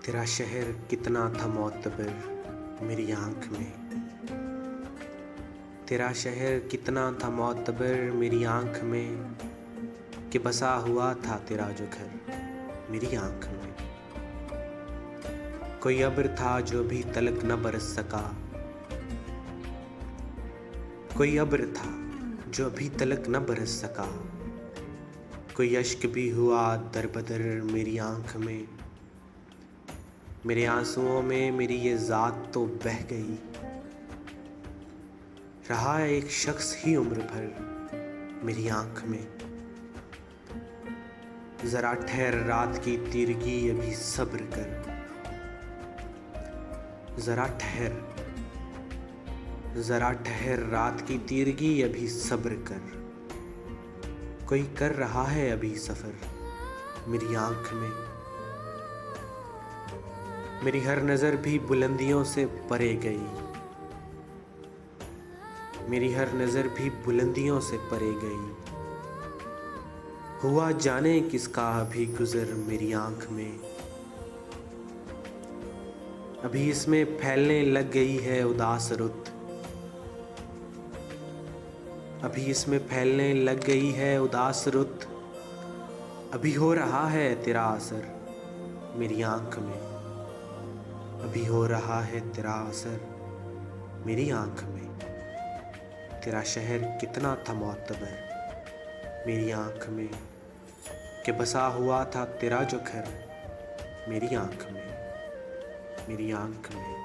तेरा शहर कितना था मोतबर मेरी आँख में। तेरा शहर कितना था मोतबर मेरी आँख में, कि बसा हुआ था तेरा जो घर मेरी आँख में। कोई अब्र था जो अभी तलक न बरस सका, कोई अब्र था जो अभी तलक न बरस सका। कोई अश्क भी हुआ दर बदर मेरी आँख में, मेरे आंसुओं में मेरी ये ज़ात तो बह गई। रहा एक शख्स ही उम्र भर मेरी आँख में। ज़रा ठहर रात की तीरगी अभी सब्र कर, ज़रा ठहर रात की तीरगी अभी सब्र कर। कोई कर रहा है अभी सफ़र मेरी आँख में। मेरी हर नज़र भी बुलंदियों से परे गई, मेरी हर नज़र भी बुलंदियों से परे गई। हुआ जाने किसका अभी गुज़र मेरी आँख में। अभी इसमें फैलने लग गई है उदास रुत, अभी इसमें फैलने लग गई है उदास रुत। अभी हो रहा है तेरा असर मेरी आँख में, अभी हो रहा है तेरा असर मेरी आँख में। तेरा शहर कितना था मोतबर मेरी आँख में, कि बसा हुआ था तेरा जो घर मेरी आँख में, मेरी आँख में।